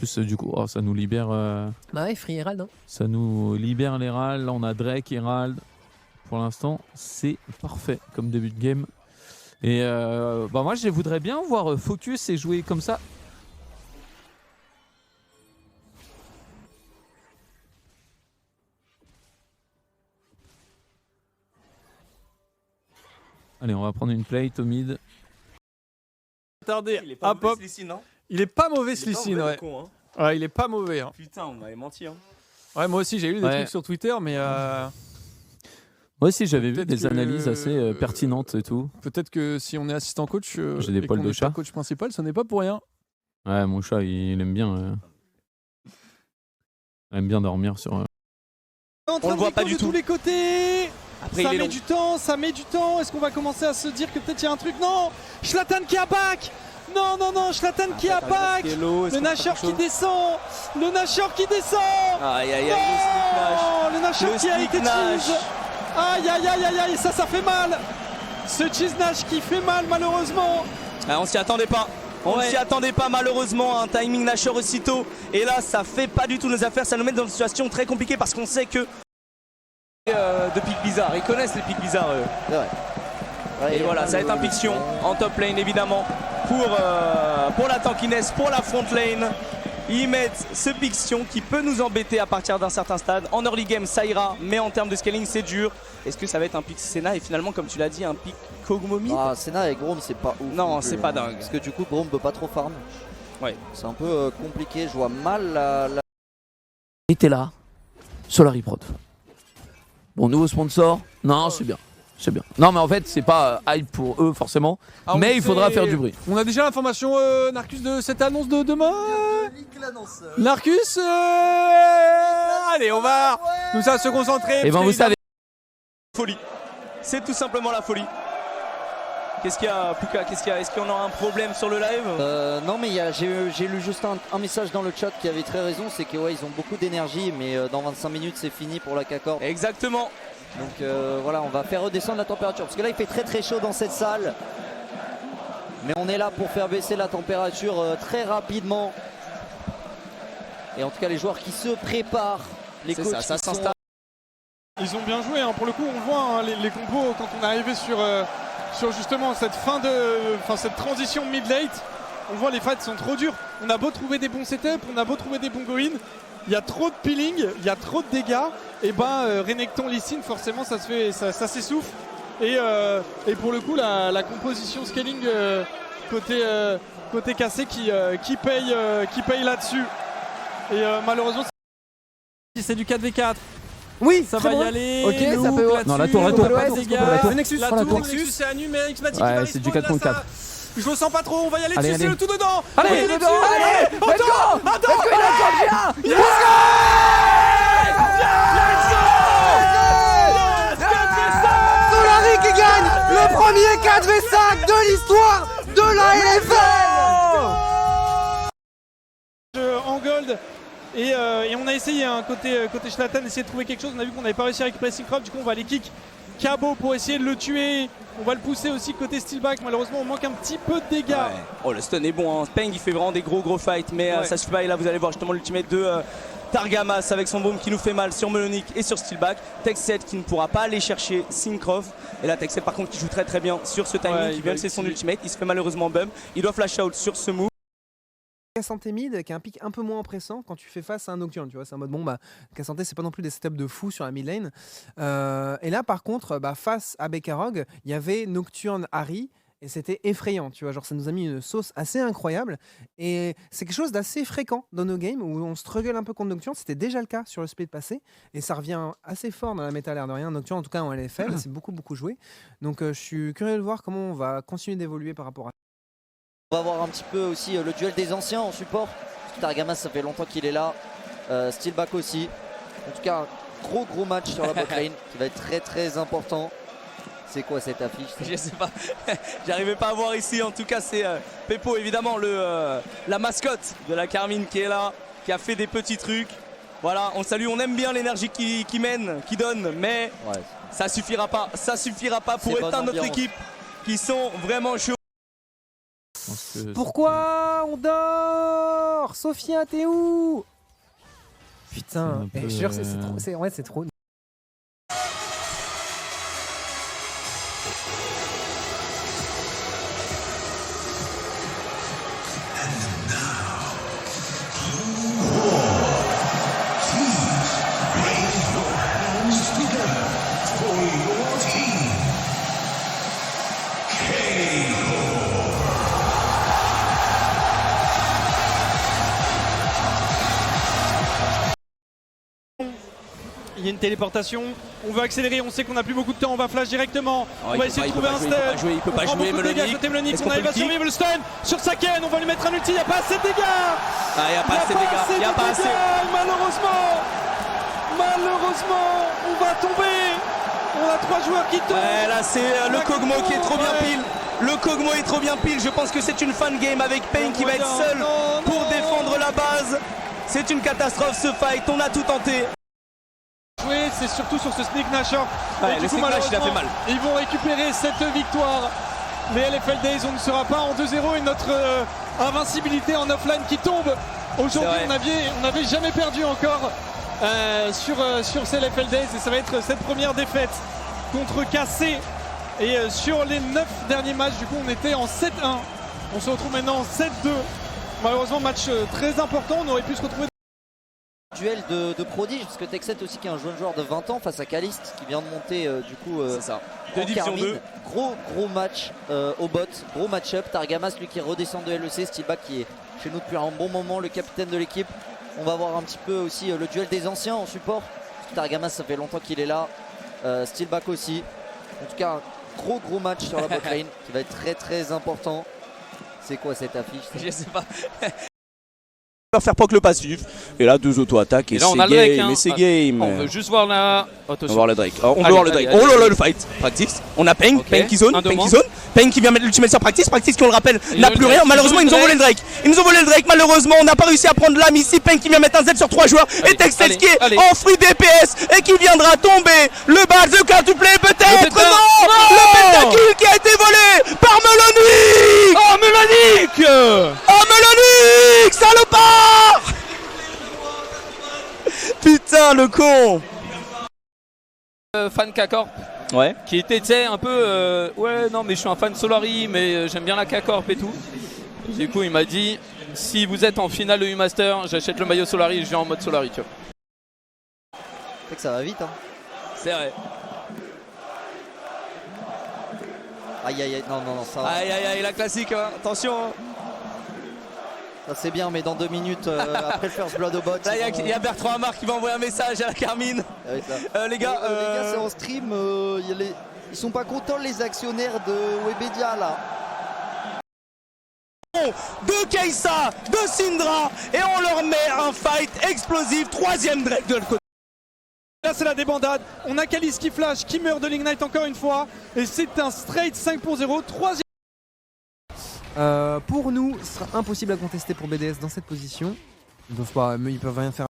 plus, du coup, oh, ça nous libère. Bah ouais, Free Herald. Hein. Ça nous libère l'Herald. Là, on a Drake, Herald. Pour l'instant, c'est parfait comme début de game. Et bah moi, je voudrais bien voir Focus et jouer comme ça. Allez, on va prendre une plate au mid. Attendez, Il est pas hop mauvais, hop. Slicine, non? Il est pas mauvais Il est pas Slicine, mauvais, ouais. le con, hein. Ouais, il est pas mauvais. Hein. Putain, on m'avait menti. Hein. Ouais, moi aussi j'ai lu des trucs sur Twitter, mais Moi aussi, j'avais vu peut-être des que- analyses assez pertinentes et tout. peut-être que si on est assistant coach, J'ai des et poils qu'on de n'est chat. pas coach principal, ce n'est pas pour rien. Ouais, mon chat, il aime bien. Il aime bien dormir sur. On le voit pas du de tout. tous les côtés. Après, Ça il est met long. du temps, ça met du temps. Est-ce qu'on va commencer à se dire que peut-être il y a un truc? Non, Zlatan qui a back. Non, non, non, Zlatan qui a back. Le Nashor qui descend. Le Nashor qui descend. Aïe, aïe, aïe, Oh, le Nashor Le qui a stick été Nash. cheese. Aïe, aïe, aïe, aïe, aïe, ça fait mal. Ce cheese Nash qui fait mal malheureusement. On s'y attendait pas. On ne s'y attendait pas malheureusement, un timing Nashor aussitôt. Et là, ça fait pas du tout nos affaires. Ça nous met dans une situation très compliquée parce qu'on sait que de pics bizarres. Ils connaissent les pics bizarres. Et voilà, ça va être un Pixion en top lane évidemment pour la tankiness, pour la front lane. Ils mettent ce Pixion qui peut nous embêter à partir d'un certain stade. En early game, ça ira, mais en termes de scaling, c'est dur. Est-ce que ça va être un pic Senna et finalement, comme tu l'as dit, un pic Kog'Maw mid? Ah, Senna et Grom, c'est pas ouf. Non, plus, c'est pas hein. dingue. Parce que du coup, Grom peut pas trop farm. Ouais. C'est un peu compliqué. Je vois mal la. Et t'es là, Solary Prod. Bon, nouveau sponsor. Non, c'est bien. C'est bien. Non, mais en fait, c'est pas hype pour eux forcément. Ah, on mais il faudra fait- faire du bruit. On a déjà l'information, Narcus, de cette annonce de demain. Narcus, allez, on va nous ça se concentrer. Et ben, vous savez. Folie. C'est tout simplement la folie. Qu'est-ce qu'il y a, Puka? Qu'est-ce qu'il y a? Est-ce qu'on aura un problème sur le live? Non, mais j'ai lu juste un message dans le chat qui avait très raison. C'est que ouais, ils ont beaucoup d'énergie, mais dans 25 minutes, c'est fini pour la K-Corp. Exactement. Donc voilà, on va faire redescendre la température. Parce que là, il fait très très chaud dans cette salle. Mais on est là pour faire baisser la température très rapidement. Et en tout cas, les joueurs qui se préparent, les C'est coachs ça, ça qui sont- s'installe. Ils ont bien joué, hein. Pour le coup, on le voit, hein, les compos quand on est arrivé sur justement cette cette transition mid-late. On voit les fights sont trop durs. On a beau trouver des bons setups, on a beau trouver des bons go-in. Il y a trop de peeling, il y a trop de dégâts. Et ben Renekton Lee Sin, forcément ça s'essouffle. Et pour le coup la composition scaling côté cassé qui paye là-dessus. Et malheureusement c'est du 4v4. Oui, Ça va y aller. Ok, ça Loop peut- là-dessus, Non, la tour, pas de dégâts. la tour. La Nexus, tour, la tour. Nexus, c'est à nu, mais Xmatic Ouais, qui va c'est du respawn, 4 contre là, 4. Je le sens pas trop, on va y aller Allez, dessus, c'est allez. le tout dedans. Allez, On va y aller dedans, dessus. allez, let's go. Attends, Let's go. Solary qui gagne le premier 4v5 de l'histoire de la LFL. En gold. Et on a essayé côté Zlatan, essayer de trouver quelque chose. On a vu qu'on n'avait pas réussi à récupérer Syncroft. Du coup, on va aller kick Cabo pour essayer de le tuer. On va le pousser aussi côté Steelback. Malheureusement, on manque un petit peu de dégâts. Ouais. Oh, le stun est bon, hein. Peng il fait vraiment des gros fights, mais Ouais. ça suffit pas. Et là, vous allez voir justement l'ultimate de Targamas avec son boom qui nous fait mal sur Melonic et sur Steelback. Tech7 qui ne pourra pas aller chercher Syncroft. Et là, Tech7 par contre qui joue très bien sur ce timing, Ouais, qui il vient va de son utiliser. ultimate. Il se fait malheureusement bum. Il doit flash out sur ce move. Cassante mid qui a un pic un peu moins pressant quand tu fais face à un Nocturne, tu vois, c'est en mode bon bah Cassante c'est pas non plus des setups de fou sur la mid lane. Et là par contre face à Bekarog il y avait Nocturne Harry et c'était effrayant, tu vois, genre ça nous a mis une sauce assez incroyable et c'est quelque chose d'assez fréquent dans nos games où on struggle un peu contre Nocturne, c'était déjà le cas sur le split passé et ça revient assez fort dans la méta l'air de rien, Nocturne en tout cas en LFL c'est beaucoup joué, donc je suis curieux de voir comment on va continuer d'évoluer par rapport à On va voir un petit peu aussi le duel des anciens en support. Targamas, ça fait longtemps qu'il est là. Steelback aussi. En tout cas, un gros match sur la bot lane qui va être très important. C'est quoi cette affiche? Je sais pas, j'arrivais pas à voir ici. En tout cas, c'est Pepo évidemment, la mascotte de la Carmine qui est là, qui a fait des petits trucs. Voilà, on salue, on aime bien l'énergie qui mène, qui donne, mais Ouais. ça suffira pas pour C'est bonne éteindre notre ambiance. équipe qui sont vraiment chauds. Je pense que- Pourquoi on dort Sophia, t'es où? Putain, C'est un peu, je jure, c'est trop. Il y a une téléportation, on veut accélérer, on sait qu'on n'a plus beaucoup de temps, on va flash directement. Oh, on va essayer de trouver un stun. Il peut pas On prend jouer, beaucoup de dégâts côté Melonic, Est-ce on qu'on arrive peut à le kill? survivre le stun sur Saken, on va lui mettre un ulti, il n'y a pas assez de dégâts. Ah, il n'y a pas assez de dégâts. Il y a pas assez. Malheureusement, on va tomber. On a 3 joueurs qui tombent. Ouais, là c'est le Kog'Maw qui est trop bien pile. Le Kog'Maw est trop bien pile. Je pense que c'est une fan game avec Pain qui va être seul pour défendre la base. C'est une catastrophe ce fight. On a tout tenté. C'est surtout sur ce Sneak Nashor. Ouais, Et du le coup, Sneak Nash, il a fait malheureusement, mal. Ils vont récupérer cette victoire. Les LFL Days, on ne sera pas en 2-0 et notre invincibilité en offline qui tombe. Aujourd'hui, on n'avait jamais perdu encore sur ces LFL Days et ça va être cette première défaite contre KC. Et sur les 9 derniers matchs, du coup, on était en 7-1. On se retrouve maintenant en 7-2. Malheureusement, match très important. On aurait pu se retrouver. Duel de prodige, parce que Texet aussi qui est un jeune joueur de 20 ans face à Caliste qui vient de monter C'est ça. en De division Carmine. 2. Gros match au bot, gros match-up. Targamas lui qui redescend de LEC, Steelback qui est chez nous depuis un bon moment, le capitaine de l'équipe. On va voir un petit peu aussi le duel des anciens en support. Parce que Targamas ça fait longtemps qu'il est là, Steelback aussi. En tout cas un gros match sur la bot lane qui va être très important. C'est quoi cette affiche ça? Je sais pas. Faire proc le passif et là 2 auto-attaques et, là, on c'est a le Drake, game, hein. et c'est game. On veut juste voir la. On va voir le Drake. Oh, on veut Allez, voir le Drake. allez, Oh là allez. là, le fight. Practice. On a Pain, Ok. Pain qui zone, Un de Pain moins. qui zone, Pain qui vient mettre l'ultimate sur Practice, Practice qui on le rappelle Il n'a a le plus Drake, rien. il Malheureusement joue ils nous ont le volé le Drake. Ils nous ont volé le Drake. Malheureusement on n'a pas réussi à prendre l'âme ici. Pain qui vient mettre un Z sur 3 joueurs Allez, et Texas allez, qui est allez. en free DPS et qui viendra tomber. Le bas de quintuplé peut-être. Le pétard. Non, le pentakill qui a été volé par Melonic. Oh, Melonic! Oh Melonic, salopard. Putain le con. Fan K-Corp Ouais. qui était, tu sais, un peu. Ouais, non, mais je suis un fan Solari, mais j'aime bien la K-Corp et tout. Du coup, il m'a dit si vous êtes en finale de U-Master, j'achète le maillot Solari et je viens en mode Solari, tu vois. C'est que ça va vite hein. C'est vrai. Aïe, non, ça va. Aïe aïe aïe la classique. Hein. Attention. Hein. Ça c'est bien, mais dans 2 minutes après le first blood au bot. Là, ils il y a Bertrand Amar qui va envoyer un message à la Carmine. Ouais, ça. Les gars, Les gars, c'est en stream. Ils sont pas contents, les actionnaires de Webedia là. de Kai'Sa, de Syndra, et on leur met un fight explosif. 3ème Drake de l'autre côté. Là c'est la débandade, on a Kalis qui flash, qui meurt de l'Ignite encore une fois. Et c'est un straight 5-0, 3ème. Pour nous, ce sera impossible à contester pour BDS dans cette position. Ils peuvent rien faire.